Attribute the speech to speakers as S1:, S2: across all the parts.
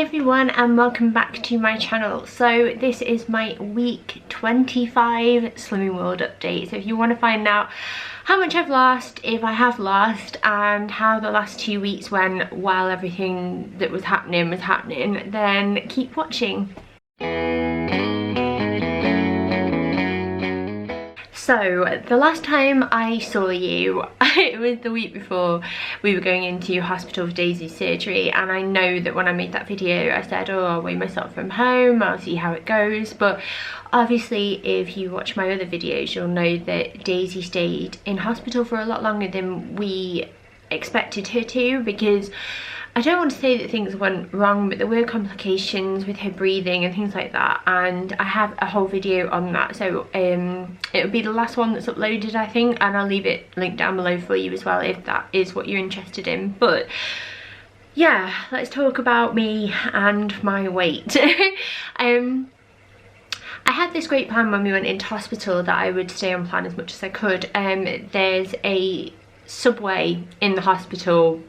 S1: Hi everyone and welcome back to my channel. So this is my week 25 Slimming World update. So if you want to find out how much I've lost, if I have lost, and how the last 2 weeks went while everything that was happening, then keep watching. So the last time I saw you, it was the week before we were going into hospital for Daisy's surgery, and I know that when I made that video I said, oh, I'll weigh myself from home, I'll see how it goes. But obviously if you watch my other videos you'll know that Daisy stayed in hospital for a lot longer than we expected her to, because I don't want to say that things went wrong, but there were complications with her breathing and things like that, and I have a whole video on that. So it'll be the last one that's uploaded, I think, and I'll leave it linked down below for you as well if that is what you're interested in. But yeah, let's talk about me and my weight. I had this great plan when we went into hospital that I would stay on plan as much as I could. There's a Subway in the hospital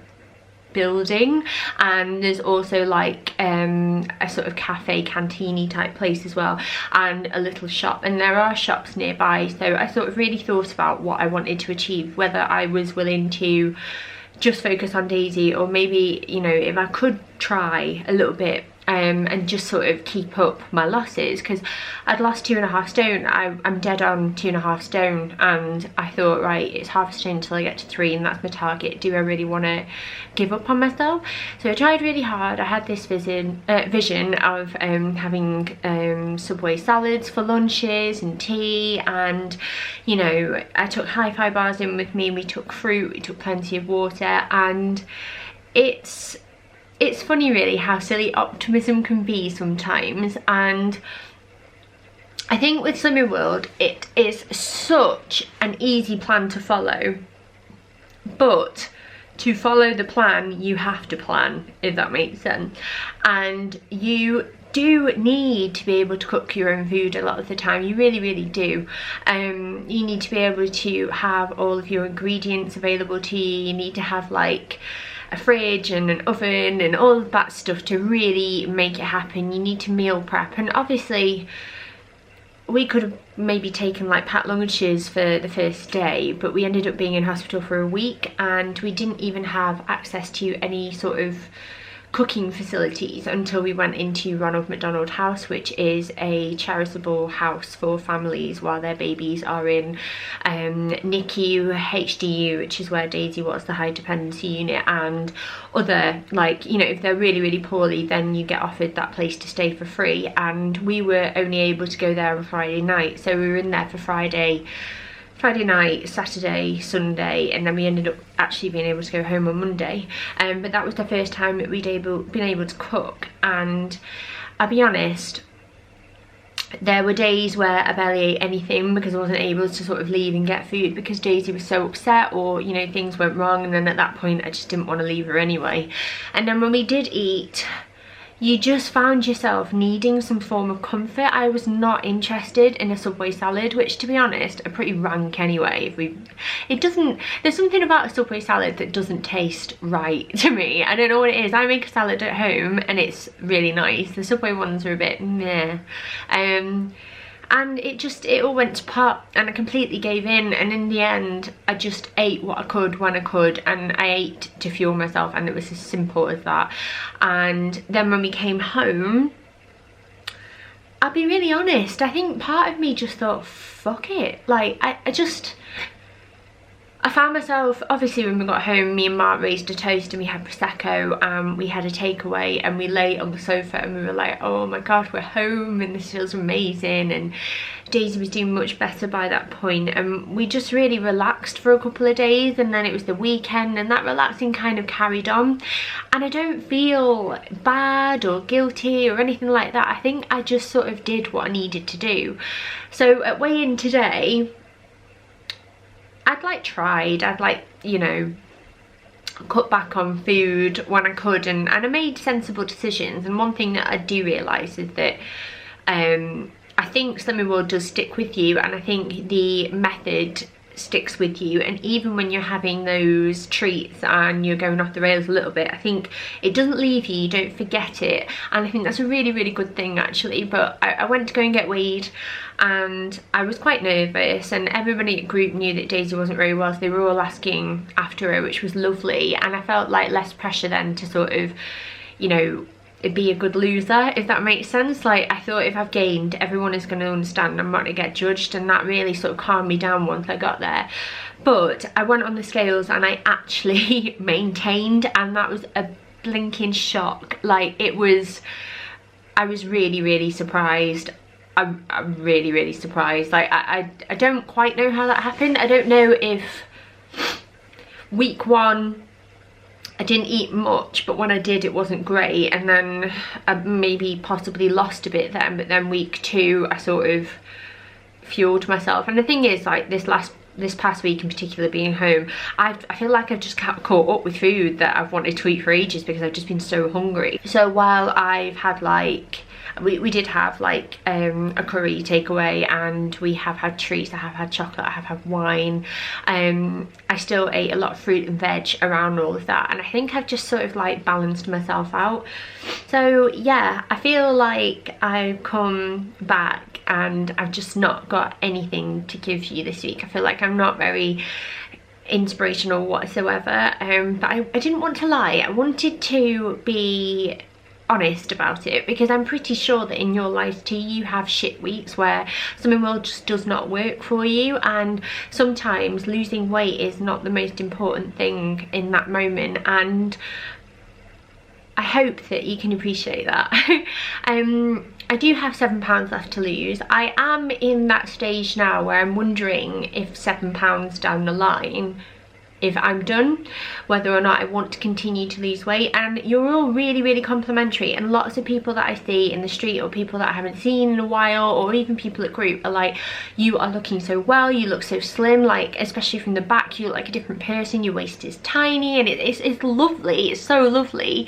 S1: building, and there's also like a sort of cafe canteeny type place as well, and a little shop, and there are shops nearby. So I sort of really thought about what I wanted to achieve, whether I was willing to just focus on Daisy, or maybe, you know, if I could try a little bit and just sort of keep up my losses, because I'd lost 2.5 stone. I'm dead on 2.5 stone, and I thought, right, it's half a stone until I get to 3, and that's my target. Do I really want to give up on myself? So I tried really hard. I had this vision of having Subway salads for lunches and tea, and you know, I took hi-fi bars in with me, we took fruit, we took plenty of water, and it's funny really how silly optimism can be sometimes. And I think with Slimming World it is such an easy plan to follow, but to follow the plan you have to plan, if that makes sense. And you do need to be able to cook your own food a lot of the time. You really do. You need to be able to have all of your ingredients available to you. You need to have like a fridge and an oven and all of that stuff to really make it happen. You need to meal prep, and obviously we could have maybe taken like packed lunches for the first day, but we ended up being in hospital for a week, and we didn't even have access to any sort of cooking facilities until we went into Ronald McDonald House, which is a charitable house for families while their babies are in NICU, HDU, which is where Daisy was, the high dependency unit, and other, like, you know, if they're really poorly, then you get offered that place to stay for free. And we were only able to go there on Friday night, so we were in there for Friday night, Saturday, Sunday, and then we ended up actually being able to go home on Monday. But that was the first time that we'd been able to cook, and I'll be honest, there were days where I barely ate anything because I wasn't able to sort of leave and get food because Daisy was so upset, or, you know, things went wrong, and then at that point I just didn't want to leave her anyway. And then when we did eat, you just found yourself needing some form of comfort. I was not interested in a Subway salad, which, to be honest, are pretty rank anyway. There's something about a Subway salad that doesn't taste right to me. I don't know what it is. I make a salad at home and it's really nice. The Subway ones are a bit meh. And it all went to pot, and I completely gave in, and in the end I just ate what I could when I could, and I ate to fuel myself, and it was as simple as that. And then when we came home, I'll be really honest, I think part of me just thought, fuck it. Like, I found myself, obviously when we got home, me and Mark raised a toast and we had Prosecco, we had a takeaway, and we lay on the sofa and we were like, oh my god, we're home and this feels amazing. And Daisy was doing much better by that point, and we just really relaxed for a couple of days, and then it was the weekend and that relaxing kind of carried on. And I don't feel bad or guilty or anything like that. I think I just sort of did what I needed to do. So at weigh-in today, I'd you know, cut back on food when I could, and I made sensible decisions. And one thing that I do realise is that I think Slimming World does stick with you, and I think the method sticks with you, and even when you're having those treats and you're going off the rails a little bit, I think it doesn't leave you, you don't forget it, and I think that's a really, really good thing actually. But I went to go and get weighed and I was quite nervous, and everybody at group knew that Daisy wasn't very well, so they were all asking after her, which was lovely, and I felt like less pressure then to sort of, you know, be a good loser, if that makes sense. Like, I thought if I've gained, everyone is going to understand I'm not going to get judged, and that really sort of calmed me down once I got there. But I went on the scales and I actually maintained, and that was a blinking shock. Like, it was, I was really, really surprised. I'm really, really surprised. Like, I don't quite know how that happened. I don't know if week 1 I didn't eat much, but when I did it wasn't great, and then I maybe possibly lost a bit then, but then week 2 I sort of fueled myself. And the thing is, like, this past week in particular, being home, I feel like I've just caught up with food that I've wanted to eat for ages because I've just been so hungry. So while I've had, like, we did have like a curry takeaway, and we have had treats, I have had chocolate, I have had wine, I still ate a lot of fruit and veg around all of that, and I think I've just sort of like balanced myself out. So yeah, I feel like I've come back and I've just not got anything to give you this week. I feel like I'm not very inspirational whatsoever, but I didn't want to lie. I wanted to be honest about it, because I'm pretty sure that in your life too you have shit weeks where something will just does not work for you, and sometimes losing weight is not the most important thing in that moment, and I hope that you can appreciate that. I do have £7 left to lose. I am in that stage now where I'm wondering if £7 down the line, if I'm done, whether or not I want to continue to lose weight. And you're all really, really complimentary, and lots of people that I see in the street, or people that I haven't seen in a while, or even people at group, are like, you are looking so well, you look so slim, like especially from the back you look like a different person, your waist is tiny, and it's lovely, it's so lovely.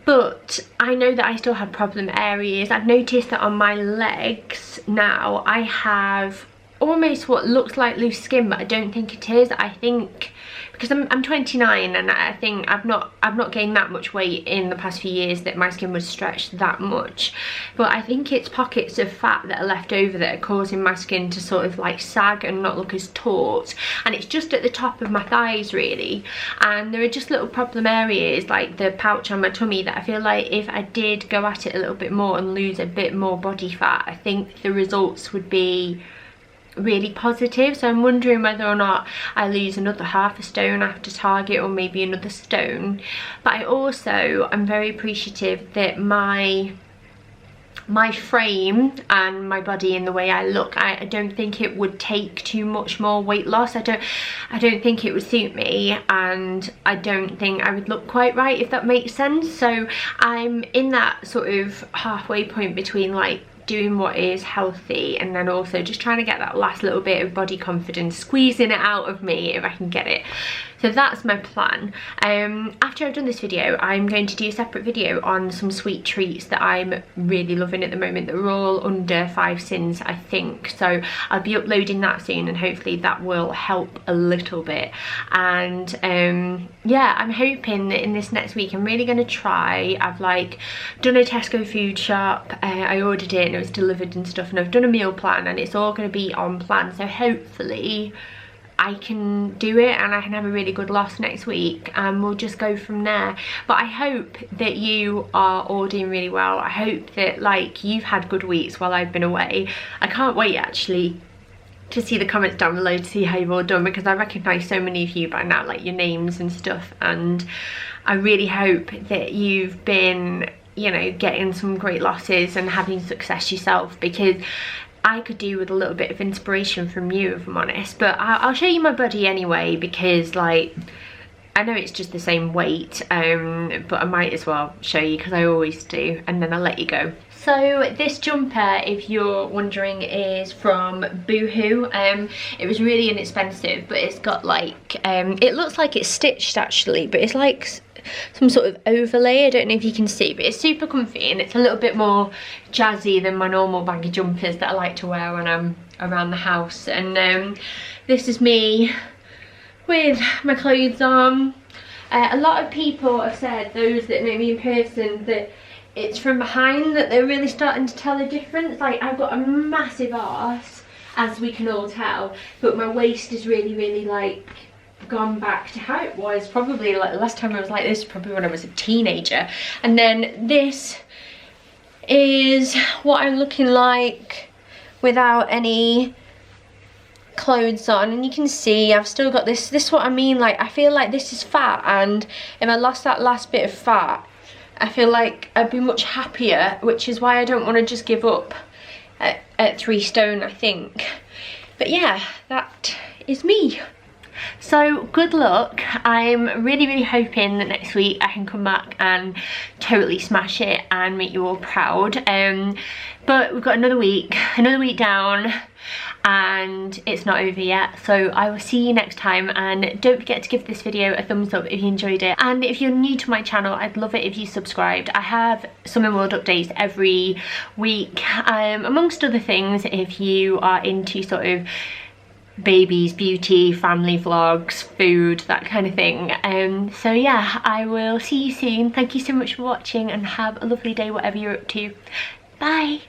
S1: But I know that I still have problem areas. I've noticed that on my legs now I have almost what looks like loose skin, but I don't think it is. I think because I'm 29, and I think I've not gained that much weight in the past few years that my skin was stretched that much, but I think it's pockets of fat that are left over that are causing my skin to sort of like sag and not look as taut, and it's just at the top of my thighs really, and there are just little problem areas like the pouch on my tummy that I feel like if I did go at it a little bit more and lose a bit more body fat, I think the results would be really positive. So I'm wondering whether or not I lose another half a stone after Target, or maybe another stone. But I also am very appreciative that my frame and my body and the way I look, I don't think it would take too much more weight loss. I don't think it would suit me, and I don't think I would look quite right, if that makes sense. So I'm in that sort of halfway point between like doing what is healthy and then also just trying to get that last little bit of body confidence, squeezing it out of me if I can get it. So that's my plan. After I've done this video, I'm going to do a separate video on some sweet treats that I'm really loving at the moment that are all under 5 syns, I think. So I'll be uploading that soon, and hopefully that will help a little bit. And yeah, I'm hoping that in this next week I'm really going to try. I've like done a Tesco food shop, I ordered it and it was delivered and stuff, and I've done a meal plan and it's all going to be on plan. So hopefully I can do it and I can have a really good loss next week, and we'll just go from there. But I hope that you are all doing really well. I hope that like you've had good weeks while I've been away. I can't wait actually to see the comments down below to see how you've all done, because I recognise so many of you by now, like your names and stuff, and I really hope that you've been, you know, getting some great losses and having success yourself, because I could do with a little bit of inspiration from you, if I'm honest. But I'll show you my body anyway, because like I know it's just the same weight, but I might as well show you because I always do, and then I'll let you go. So this jumper, if you're wondering, is from Boohoo. It was really inexpensive, but it's got like it looks like it's stitched actually, but it's like some sort of overlay. I don't know if you can see, but it's super comfy and it's a little bit more jazzy than my normal baggy jumpers that I like to wear when I'm around the house. And this is me with my clothes on. A lot of people have said, those that know me in person, that it's from behind that they're really starting to tell the difference. Like, I've got a massive arse, as we can all tell, but my waist is really like gone back to how it was. Probably like the last time I was like this, probably when I was a teenager. And then this is what I'm looking like without any clothes on, and you can see I've still got this is what I mean, like I feel like this is fat, and if I lost that last bit of fat I feel like I'd be much happier, which is why I don't want to just give up at 3 stone, I think. But yeah, that is me. So good luck. I'm really hoping that next week I can come back and totally smash it and make you all proud. But we've got another week down, and it's not over yet. So I will see you next time, and don't forget to give this video a thumbs up if you enjoyed it. And if you're new to my channel, I'd love it if you subscribed. I have Summer World updates every week, amongst other things, if you are into sort of babies, beauty, family vlogs, food, that kind of thing. So yeah, I will see you soon. Thank you so much for watching, and have a lovely day whatever you're up to. Bye.